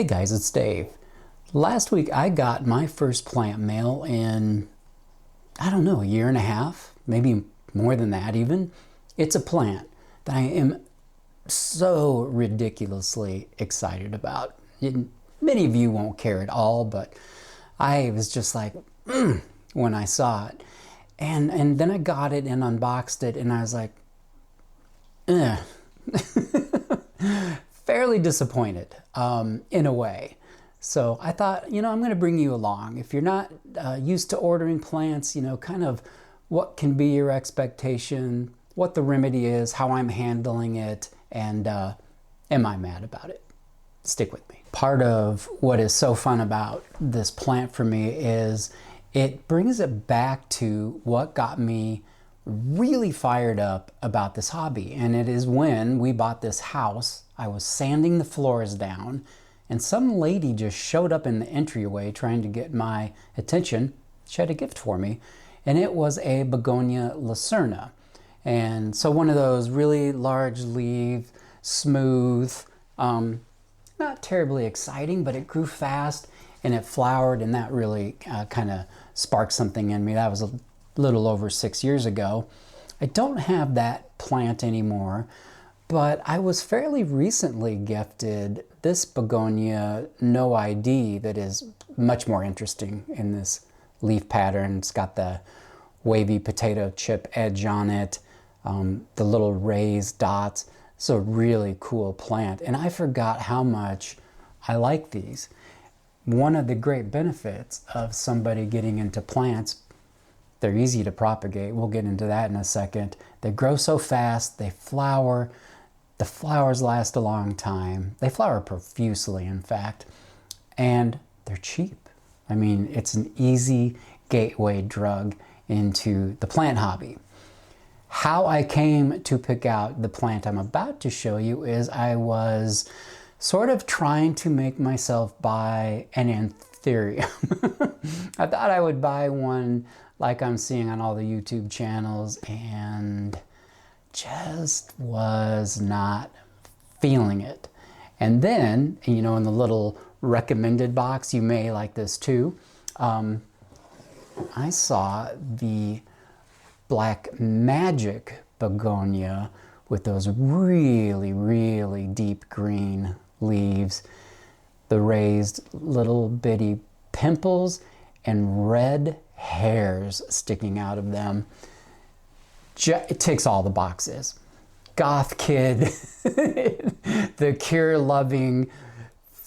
Hey guys, it's Dave. Last week I got my first plant mail in, I don't know, a year and a half, maybe more than that even. It's a plant that I am so ridiculously excited about. Many of you won't care at all, but I was just like, when I saw it. And then I got it and unboxed it and I was like, fairly disappointed in a way. So I thought, I'm going to bring you along. If you're not used to ordering plants, kind of what can be your expectation, what the remedy is, how I'm handling it, and am I mad about it? Stick with me. Part of what is so fun about this plant for me is it brings it back to what got me really fired up about this hobby. And it is when we bought this house, I was sanding the floors down and some lady just showed up in the entryway trying to get my attention. She had a gift for me, and it was a Begonia Lacerna. And so one of those really large leaf, smooth, not terribly exciting, but it grew fast and it flowered, and that really kind of sparked something in me. That was a little over 6 years ago. I don't have that plant anymore, but I was fairly recently gifted this Begonia No ID that is much more interesting in this leaf pattern. It's got the wavy potato chip edge on it, the little raised dots. It's a really cool plant, and I forgot how much I like these. One of the great benefits of somebody getting into plants, they're easy to propagate. We'll get into that in a second. They grow so fast, they flower. The flowers last a long time. They flower profusely, in fact, and they're cheap. I mean, it's an easy gateway drug into the plant hobby. How I came to pick out the plant I'm about to show you is I was sort of trying to make myself buy an anthurium. I thought I would buy one like I'm seeing on all the YouTube channels, and just was not feeling it. And then, in the little recommended box, you may like this too, I saw the Black Magic Begonia with those really, really deep green leaves, the raised little bitty pimples and red hairs sticking out of them. It ticks all the boxes. Goth kid, the cure-loving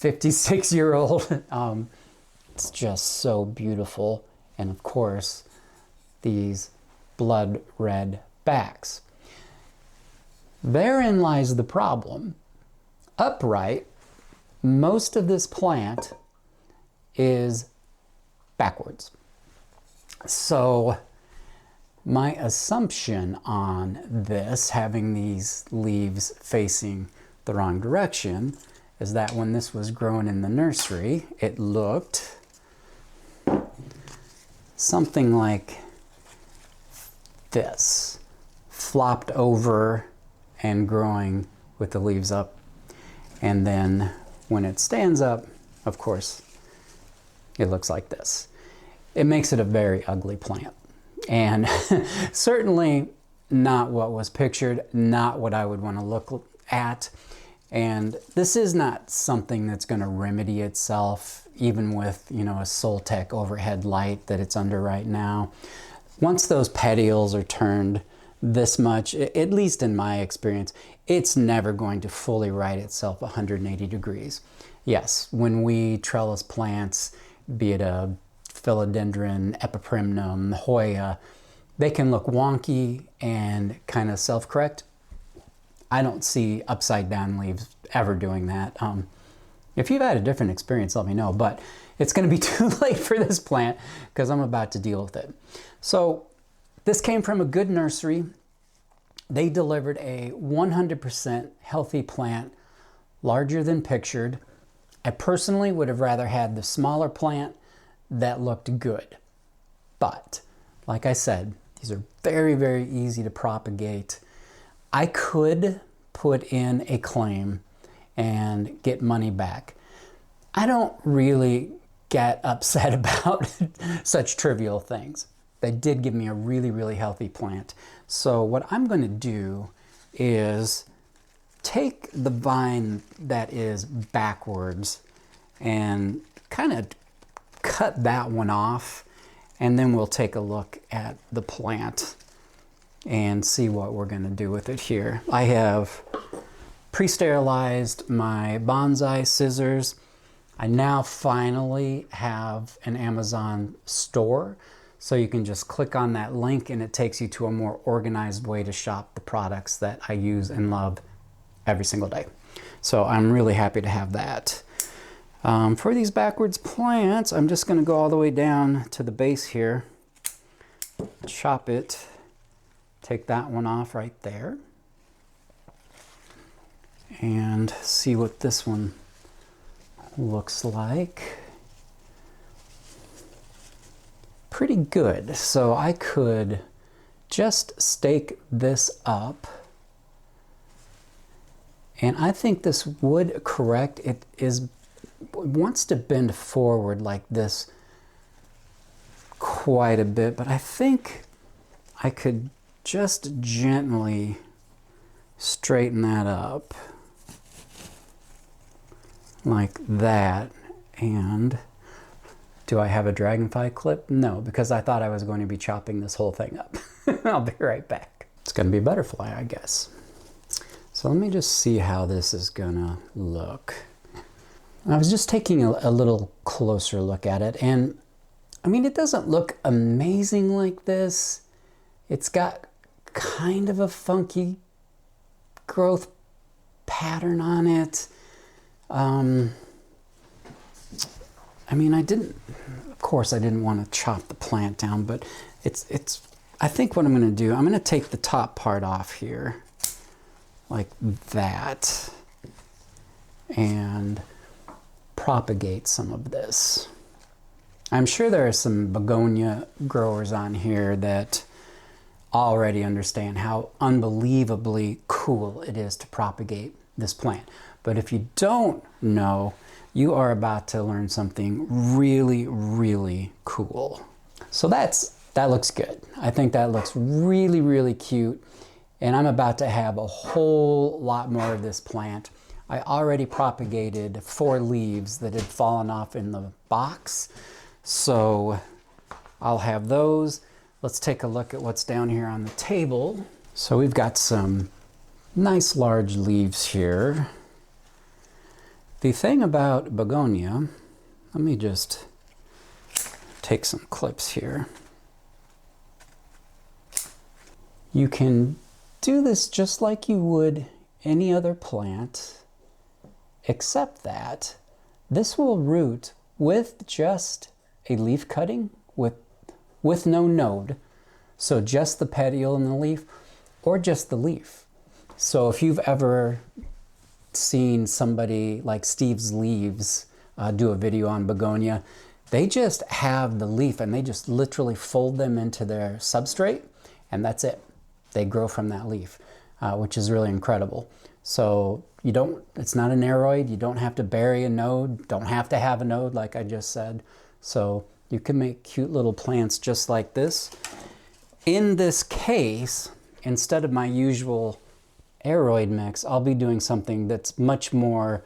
56-year-old. It's just so beautiful. And of course, these blood red backs. Therein lies the problem. Upright, most of this plant is backwards. So my assumption on this, having these leaves facing the wrong direction, is that when this was grown in the nursery, it looked something like this, flopped over and growing with the leaves up. And then when it stands up, of course, it looks like this. It makes it a very ugly plant. And certainly not what was pictured, not what I would want to look at. And this is not something that's going to remedy itself, even with, a Soltech overhead light that it's under right now. Once those petioles are turned this much, at least in my experience, it's never going to fully right itself 180 degrees. Yes, when we trellis plants, be it a philodendron, epiprimnum, Hoya, they can look wonky and kind of self-correct. I don't see upside down leaves ever doing that. If you've had a different experience, let me know, but it's going to be too late for this plant because I'm about to deal with it. So this came from a good nursery. They delivered a 100% healthy plant, larger than pictured. I personally would have rather had the smaller plant that looked good. But like I said, these are very, very easy to propagate. I could put in a claim and get money back. I don't really get upset about such trivial things. They did give me a really, really healthy plant. So what I'm going to do is take the vine that is backwards and kind of cut that one off, and then we'll take a look at the plant and see what we're going to do with it here. I have pre-sterilized my bonsai scissors. I now finally have an Amazon store, so you can just click on that link and it takes you to a more organized way to shop the products that I use and love every single day. So I'm really happy to have that. For these backwards plants, I'm just going to go all the way down to the base here, chop it, take that one off right there, and see what this one looks like. Pretty good. So I could just stake this up, and I think this would correct. It wants to bend forward like this quite a bit, but I think I could just gently straighten that up like that. And do I have a dragonfly clip? No, because I thought I was going to be chopping this whole thing up. I'll be right back. It's going to be a butterfly, I guess. So let me just see how this is gonna look. I was just taking a little closer look at it, and I mean, it doesn't look amazing like this. It's got kind of a funky growth pattern on it. I mean, of course I didn't want to chop the plant down, but I think what I'm going to do, I'm going to take the top part off here like that and propagate some of this. I'm sure there are some begonia growers on here that already understand how unbelievably cool it is to propagate this plant. But if you don't know, you are about to learn something really, really cool. So that looks good. I think that looks really, really cute. And I'm about to have a whole lot more of this plant. I already propagated 4 leaves that had fallen off in the box. So I'll have those. Let's take a look at what's down here on the table. So we've got some nice large leaves here. The thing about begonia, let me just take some clips here. You can do this just like you would any other plant, except that this will root with just a leaf cutting with no node. So just the petiole and the leaf, or just the leaf. So if you've ever seen somebody like Steve's Leaves do a video on begonia, they just have the leaf and they just literally fold them into their substrate, and that's it. They grow from that leaf, which is really incredible. So it's not an aroid, you don't have to bury a node, don't have to have a node like I just said. So you can make cute little plants just like this. In this case, instead of my usual aroid mix, I'll be doing something that's much more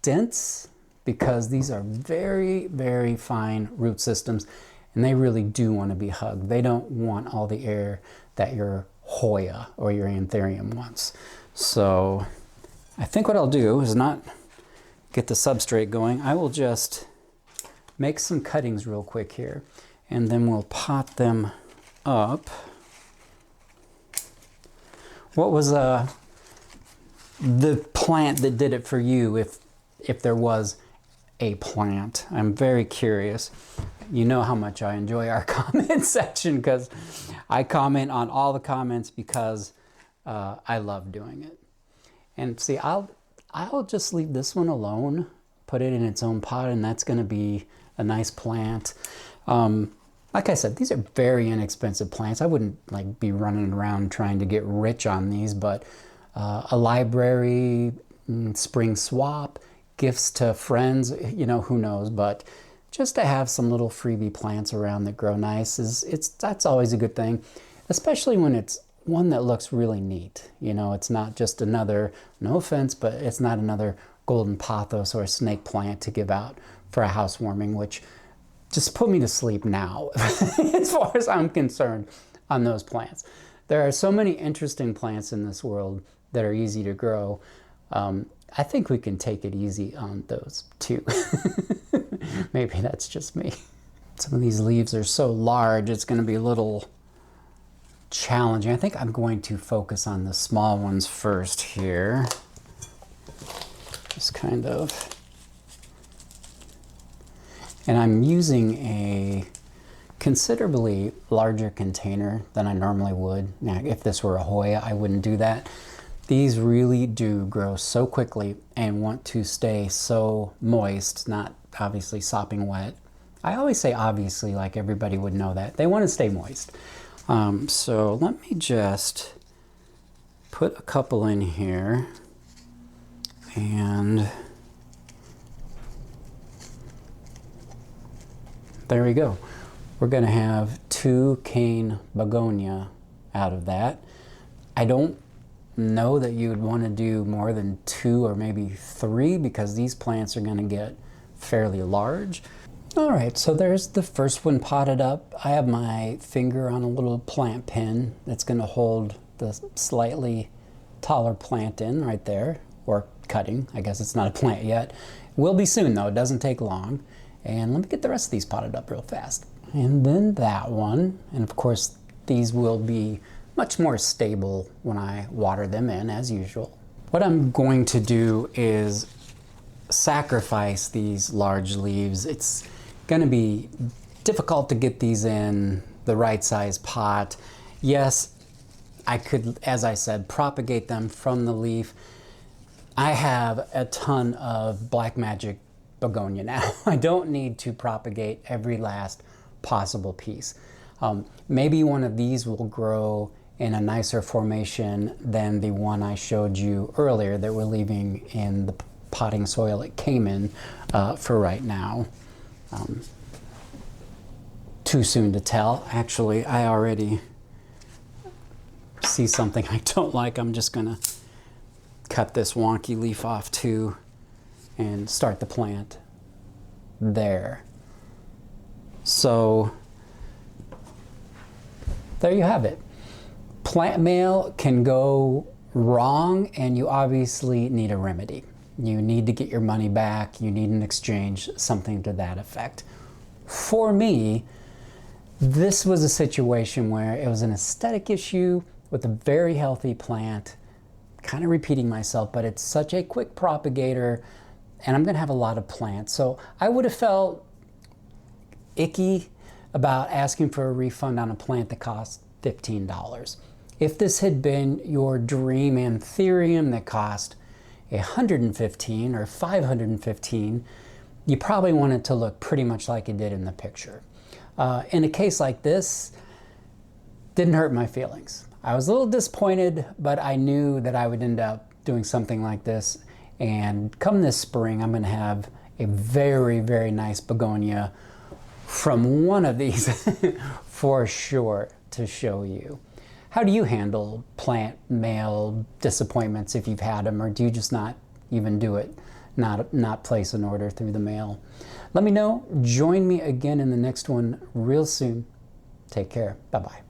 dense, because these are very, very fine root systems and they really do want to be hugged. They don't want all the air that your Hoya or your Anthurium wants. So I think what I'll do is not get the substrate going. I will just make some cuttings real quick here, and then we'll pot them up. What was the plant that did it for you, if there was a plant? I'm very curious. You know how much I enjoy our comment section, because I comment on all the comments because I love doing it. And see, I'll just leave this one alone, put it in its own pot, and that's going to be a nice plant. Like I said, these are very inexpensive plants. I wouldn't be running around trying to get rich on these, but a library spring swap, gifts to friends, you know, who knows, but just to have some little freebie plants around that grow nice that's always a good thing, especially when it's one that looks really neat. You know, it's not just another, no offense, but it's not another golden pothos or a snake plant to give out for a housewarming, which just put me to sleep now as far as I'm concerned on those plants. There are so many interesting plants in this world that are easy to grow. I think we can take it easy on those too. Maybe that's just me. Some of these leaves are so large, it's going to be a little challenging. I think I'm going to focus on the small ones first here. Just kind of. And I'm using a considerably larger container than I normally would. Now, if this were a Hoya, I wouldn't do that. These really do grow so quickly and want to stay so moist, not obviously sopping wet. I always say obviously, like everybody would know that. They want to stay moist. So let me just put a couple in here, and there we go. We're going to have 2 cane begonia out of that. I don't know that you would want to do more than 2 or maybe 3 because these plants are going to get fairly large. All right, so there's the first one potted up. I have my finger on a little plant pin that's going to hold the slightly taller plant in right there, or cutting. I guess it's not a plant yet. Will be soon though, it doesn't take long. And let me get the rest of these potted up real fast. And then that one, and of course these will be much more stable when I water them in as usual. What I'm going to do is sacrifice these large leaves. It's going to be difficult to get these in the right size pot. Yes, I could, as I said, propagate them from the leaf. I have a ton of Black Magic begonia now. I don't need to propagate every last possible piece. Maybe one of these will grow in a nicer formation than the one I showed you earlier that we're leaving in the potting soil it came in for right now. Too soon to tell. Actually, I already see something I don't like. I'm just gonna cut this wonky leaf off too and start the plant there. So there you have it. Plant mail can go wrong, and you obviously need a remedy. You need to get your money back. You need an exchange, something to that effect. For me, this was a situation where it was an aesthetic issue with a very healthy plant. Kind of repeating myself, but it's such a quick propagator, and I'm going to have a lot of plants. So I would have felt icky about asking for a refund on a plant that cost $15. If this had been your dream anthurium that cost $115 or $515, you probably want it to look pretty much like it did in the picture. In a case like this, didn't hurt my feelings. I was a little disappointed, but I knew that I would end up doing something like this. And come this spring, I'm going to have a very, very nice begonia from one of these for sure to show you. How do you handle plant mail disappointments if you've had them, or do you just not even do it, not place an order through the mail? Let me know. Join me again in the next one real soon. Take care. Bye-bye.